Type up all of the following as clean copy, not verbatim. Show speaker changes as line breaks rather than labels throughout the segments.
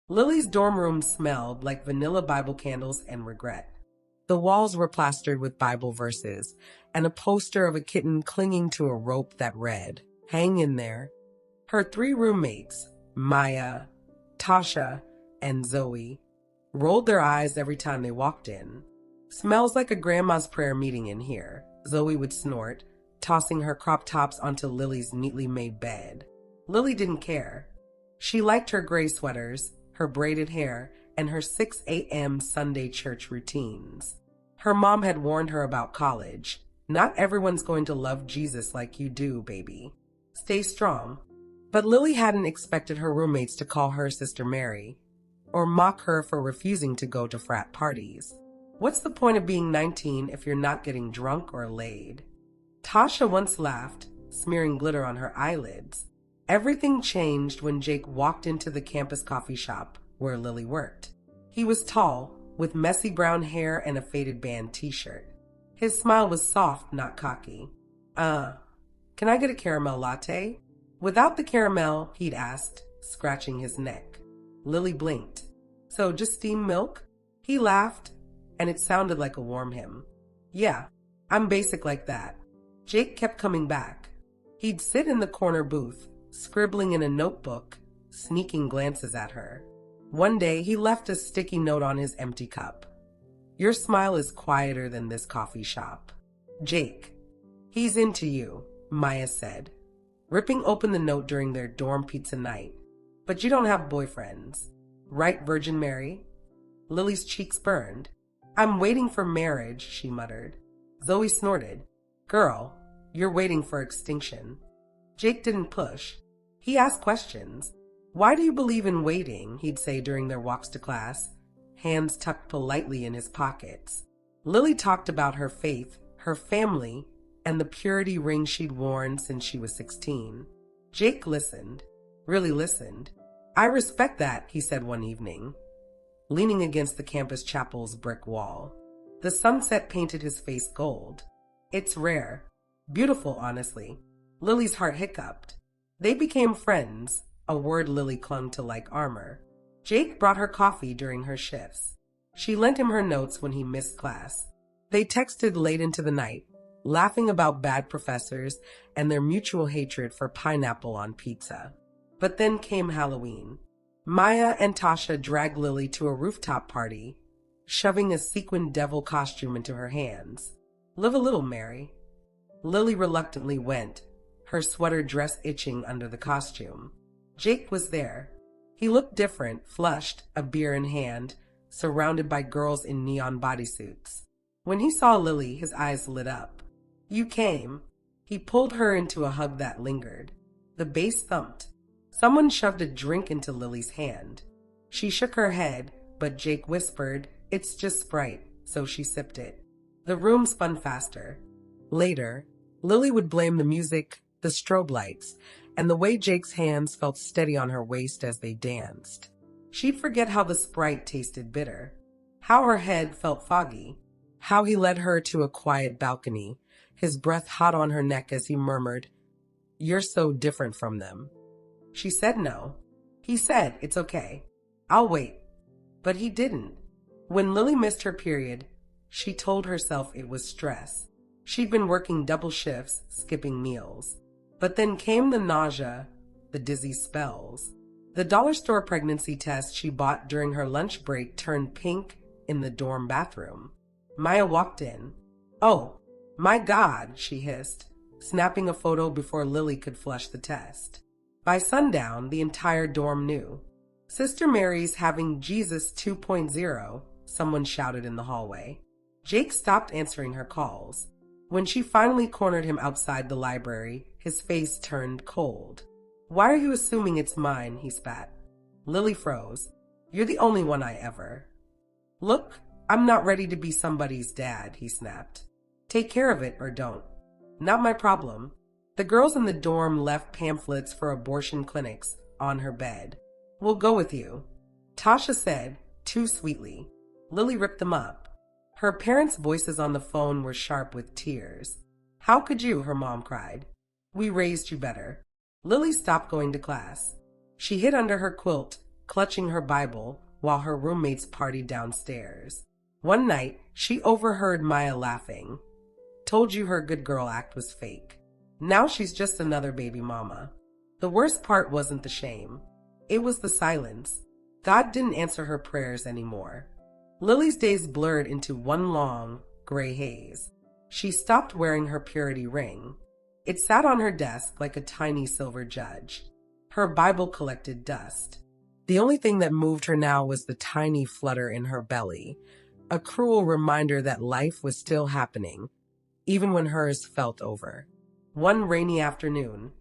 Lily's dorm room smelled like vanilla Bible candles and regret. The walls were plastered with Bible verses and a poster of a kitten clinging to a rope that read, "Hang in there." Her three roommates, Maya, Tasha, and Zoe, rolled their eyes every time they walked in. "Smells like a grandma's prayer meeting in here," Zoe would snort, tossing her crop tops onto Lily's neatly made bed. Lily didn't care. She liked her gray sweaters, her braided hair, and her 6 a.m. Sunday church routines. Her mom had warned her about college. "Not everyone's going to love Jesus like you do, baby. Stay strong." But Lily hadn't expected her roommates to call her Sister Mary, or mock her for refusing to go to frat parties. What's the point of being 19 if you're not getting drunk or laid? Tasha once laughed, smearing glitter on her eyelids. Everything changed when Jake walked into the campus coffee shop where Lily worked. He was tall, with messy brown hair and a faded band t-shirt. His smile was soft, not cocky. Can I get a caramel latte?" Without the caramel, he'd asked, scratching his neck. Lily blinked. "So just steamed milk?" He laughed, and it sounded like a warm hymn. "Yeah, I'm basic like that." Jake kept coming back. He'd sit in the corner booth, scribbling in a notebook, sneaking glances at her. One day, he left a sticky note on his empty cup. "Your smile is quieter than this coffee shop." "Jake, he's into you," Maya said, ripping open the note during their dorm pizza night. "But you don't have boyfriends, right, Virgin Mary?" Lily's cheeks burned. "I'm waiting for marriage," she muttered. Zoe snorted. "Girl, you're waiting for extinction." Jake didn't push. He asked questions. "Why do you believe in waiting?" he'd say during their walks to class, hands tucked politely in his pockets. Lily talked about her faith, her family, and the purity ring she'd worn since she was 16. Jake listened, really listened. "I respect that," he said one evening, leaning against the campus chapel's brick wall. The sunset painted his face gold. "It's rare. Beautiful, honestly." Lily's heart hiccuped. They became friends, a word Lily clung to like armor. Jake brought her coffee during her shifts. She lent him her notes when he missed class. They texted late into the night, laughing about bad professors and their mutual hatred for pineapple on pizza. But then came Halloween. Maya and Tasha dragged Lily to a rooftop party, shoving a sequined devil costume into her hands. "Live a little, Mary." Lily reluctantly went, her sweater dress itching under the costume. Jake was there. He looked different, flushed, a beer in hand, surrounded by girls in neon bodysuits. When he saw Lily, his eyes lit up. "You came." He pulled her into a hug that lingered. The bass thumped. Someone shoved a drink into Lily's hand. She shook her head, but Jake whispered, "It's just Sprite," so she sipped it. The room spun faster. Later, Lily would blame the music, the strobe lights, and the way Jake's hands felt steady on her waist as they danced. She'd forget how the Sprite tasted bitter, how her head felt foggy, how he led her to a quiet balcony, his breath hot on her neck as he murmured, "You're so different from them." She said no. He said, "It's okay. I'll wait." But he didn't. When Lily missed her period, she told herself it was stress. She'd been working double shifts, skipping meals. But then came the nausea, the dizzy spells. The dollar store pregnancy test she bought during her lunch break turned pink in the dorm bathroom. Maya walked in. "Oh, my God," she hissed, snapping a photo before Lily could flush the test. By sundown, the entire dorm knew. "Sister Mary's having Jesus 2.0, someone shouted in the hallway. Jake stopped answering her calls. When she finally cornered him outside the library, his face turned cold. "Why are you assuming it's mine?" he spat. Lily froze. "You're the only one I ever." "Look, I'm not ready to be somebody's dad," he snapped. "Take care of it or don't." "Not my problem." The girls in the dorm left pamphlets for abortion clinics on her bed. "We'll go with you," Tasha said, too sweetly. Lily ripped them up. Her parents' voices on the phone were sharp with tears. "How could you?" her mom cried. "We raised you better." Lily stopped going to class. She hid under her quilt, clutching her Bible while her roommates partied downstairs. One night, she overheard Maya laughing. Told you her good girl act was fake. Now she's just another baby mama. The worst part wasn't the shame. It was the silence. God didn't answer her prayers anymore. Lily's days blurred into one long, gray haze. She stopped wearing her purity ring. It sat on her desk like a tiny silver judge. Her Bible collected dust. The only thing that moved her now was the tiny flutter in her belly, a cruel reminder that life was still happening, even when hers felt over. One rainy afternoon,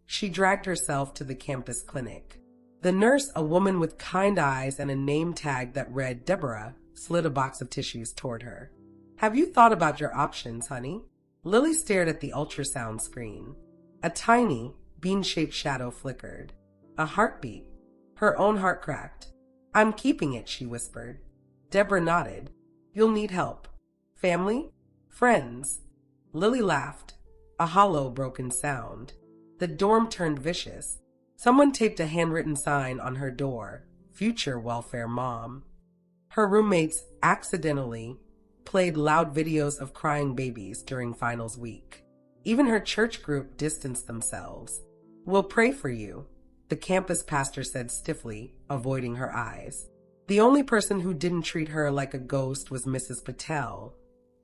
she dragged herself to the campus clinic. The nurse, a woman with kind eyes and a name tag that read Deborah, slid a box of tissues toward her. "Have you thought about your options, honey?" Lily stared at the ultrasound screen. A tiny, bean-shaped shadow flickered. A heartbeat. Her own heart cracked. "I'm keeping it," she whispered. Deborah nodded. "You'll need help. Family? Friends?" Lily laughed. A hollow, broken sound. The dorm turned vicious. Someone taped a handwritten sign on her door, "Future Welfare Mom." Her roommates accidentally played loud videos of crying babies during finals week. Even her church group distanced themselves. "We'll pray for you," the campus pastor said stiffly, avoiding her eyes. The only person who didn't treat her like a ghost was Mrs. Patel,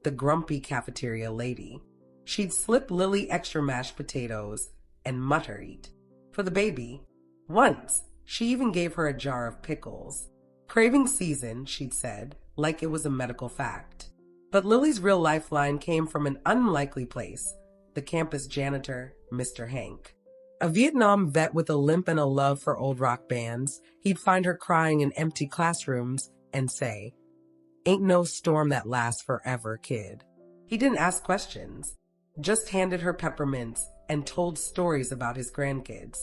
the grumpy cafeteria lady. She'd slip Lily extra mashed potatoes and mutter eat. For the baby. Once, she even gave her a jar of pickles. "Craving season," she'd said, like it was a medical fact. But Lily's real lifeline came from an unlikely place, the campus janitor, Mr. Hank. A Vietnam vet with a limp and a love for old rock bands, he'd find her crying in empty classrooms and say, "Ain't no storm that lasts forever, kid." He didn't ask questions, just handed her peppermints and told stories about his grandkids.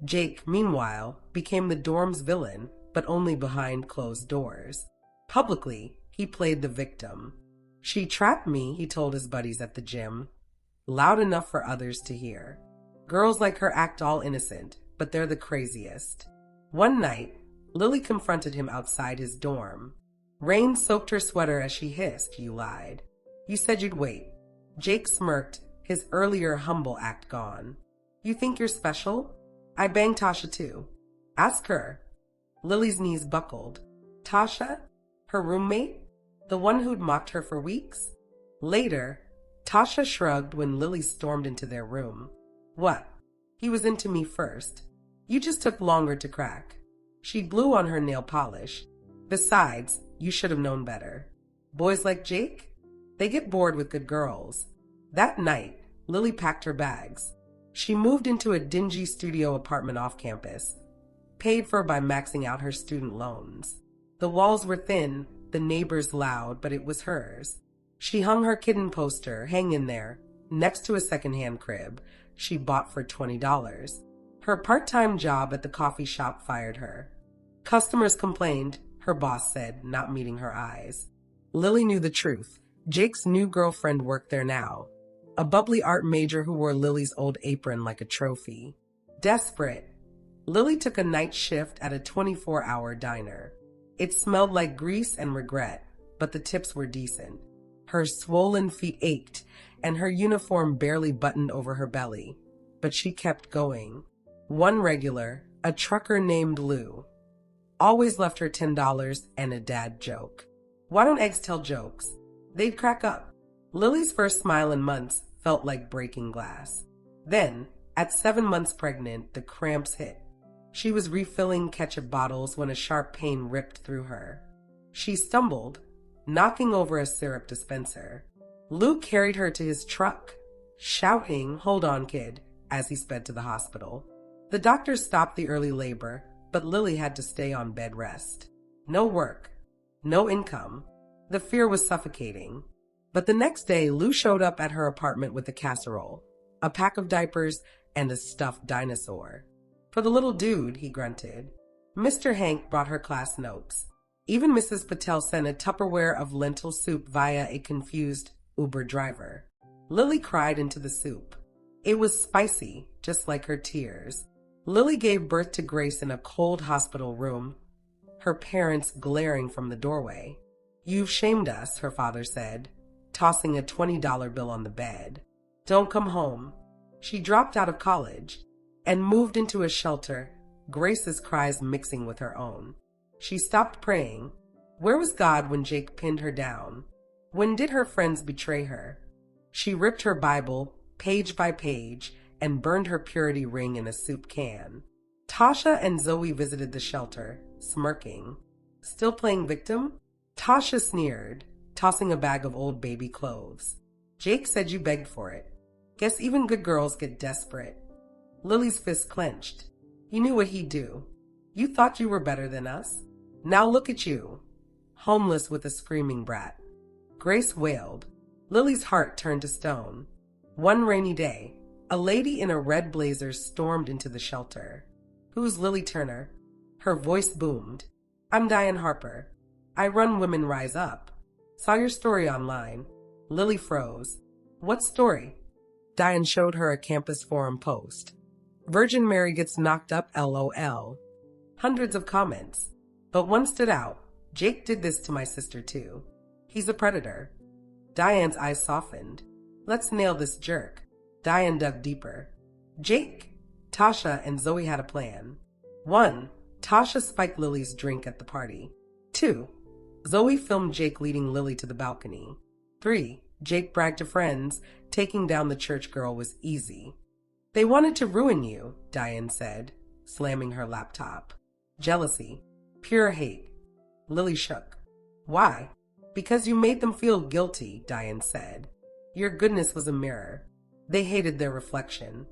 Jake, meanwhile, became the dorm's villain, but only behind closed doors. Publicly, he played the victim. "She trapped me," he told his buddies at the gym, loud enough for others to hear. Girls like her act all innocent, but they're the craziest. One night, Lily confronted him outside his dorm. Rain soaked her sweater as she hissed, "You lied. You said you'd wait." Jake smirked, his earlier humble act gone. "You think you're special? I banged Tasha too. Ask her." Lily's knees buckled. Tasha? Her roommate? The one who'd mocked her for weeks? Later, Tasha shrugged when Lily stormed into their room. "What? He was into me first. You just took longer to crack." She blew on her nail polish. "Besides, you should have known better. Boys like Jake? They get bored with good girls." That night, Lily packed her bags. She moved into a dingy studio apartment off campus, paid for by maxing out her student loans. The walls were thin, the neighbors loud, but it was hers. She hung her kitten poster, "Hang in there," next to a secondhand crib she bought for $20. Her part-time job at the coffee shop fired her. Customers complained, her boss said, not meeting her eyes. Lily knew the truth. Jake's new girlfriend worked there now, a bubbly art major who wore Lily's old apron like a trophy. Desperate, Lily took a night shift at a 24-hour diner. It smelled like grease and regret, but the tips were decent. Her swollen feet ached, and her uniform barely buttoned over her belly. But she kept going. One regular, a trucker named Lou, always left her $10 and a dad joke. Why don't eggs tell jokes? They'd crack up. Lily's first smile in months felt like breaking glass. Then, at 7 months pregnant, the cramps hit. She was refilling ketchup bottles when a sharp pain ripped through her. She stumbled, knocking over a syrup dispenser. Lou carried her to his truck, shouting, "Hold on, kid," as he sped to the hospital. The doctor stopped the early labor, but Lily had to stay on bed rest. No work, no income. The fear was suffocating. But the next day, Lou showed up at her apartment with a casserole, a pack of diapers, and a stuffed dinosaur. "For the little dude," he grunted. Mr. Hank brought her class notes. Even Mrs. Patel sent a Tupperware of lentil soup via a confused Uber driver. Lily cried into the soup. It was spicy, just like her tears. Lily gave birth to Grace in a cold hospital room, her parents glaring from the doorway. "You've shamed us," her father said, tossing a $20 bill on the bed. "Don't come home." She dropped out of college and moved into a shelter, Grace's cries mixing with her own. She stopped praying. Where was God when Jake pinned her down? When did her friends betray her? She ripped her Bible, page by page, and burned her purity ring in a soup can. Tasha and Zoe visited the shelter, smirking. "Still playing victim?" Tasha sneered, tossing a bag of old baby clothes. "Jake said you begged for it. Guess even good girls get desperate." Lily's fist clenched. "You knew what he'd do. You thought you were better than us. Now look at you, homeless with a screaming brat." Grace wailed. Lily's heart turned to stone. One rainy day, a lady in a red blazer stormed into the shelter. "Who's Lily Turner?" Her voice boomed. "I'm Diane Harper. I run Women Rise Up. Saw your story online." Lily froze. "What story?" Diane showed her a campus forum post. "Virgin Mary gets knocked up, LOL. Hundreds of comments. But one stood out. "Jake did this to my sister too. He's a predator." Diane's eyes softened. "Let's nail this jerk." Diane dug deeper. Jake, Tasha, and Zoe had a plan. 1. Tasha spiked Lily's drink at the party. 2. Zoe filmed Jake leading Lily to the balcony. 3. Jake bragged to friends, taking down the church girl was easy. "They wanted to ruin you," Diane said, slamming her laptop. "Jealousy. Pure hate." Lily shook. "Why?" "Because you made them feel guilty," Diane said. "Your goodness was a mirror. They hated their reflection."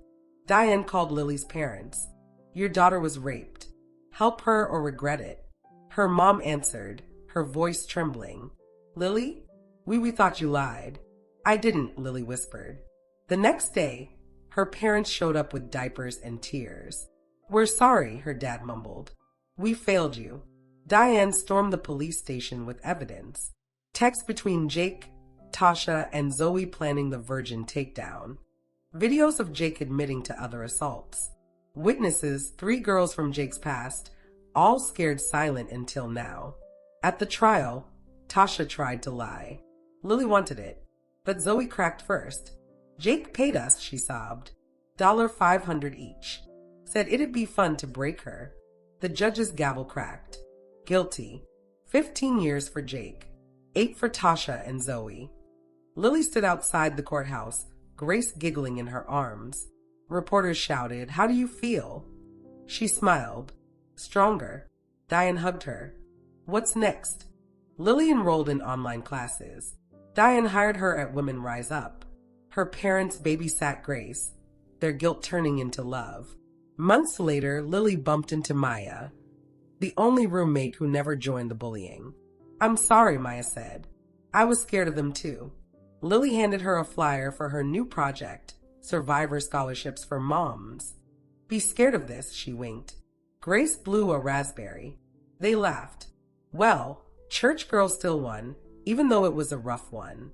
Diane called Lily's parents. "Your daughter was raped. Help her or regret it." Her mom answered, her voice trembling. "Lily, we thought you lied." "I didn't," Lily whispered. The next day, her parents showed up with diapers and tears. "We're sorry," her dad mumbled. "We failed you." Diane stormed the police station with evidence. Text between Jake, Tasha, and Zoe planning the Virgin takedown. Videos of Jake admitting to other assaults. Witnesses, 3 girls from Jake's past, all scared silent until now. At the trial, Tasha tried to lie. Lily wanted it, but Zoe cracked first. "Jake paid us," she sobbed. $500 each. Said it'd be fun to break her. The judge's gavel cracked. Guilty. 15 years for Jake. 8 for Tasha and Zoe. Lily stood outside the courthouse, Grace giggling in her arms. Reporters shouted, "How do you feel?" She smiled. "Stronger." Diane hugged her. "What's next?" Lily enrolled in online classes. Diane hired her at Women Rise Up. Her parents babysat Grace, their guilt turning into love. Months later, Lily bumped into Maya, the only roommate who never joined the bullying. "I'm sorry," Maya said. "I was scared of them too." Lily handed her a flyer for her new project, Survivor Scholarships for Moms. "Be scared of this," she winked. Grace blew a raspberry. They laughed. Well, church girl still won, even though it was a rough one.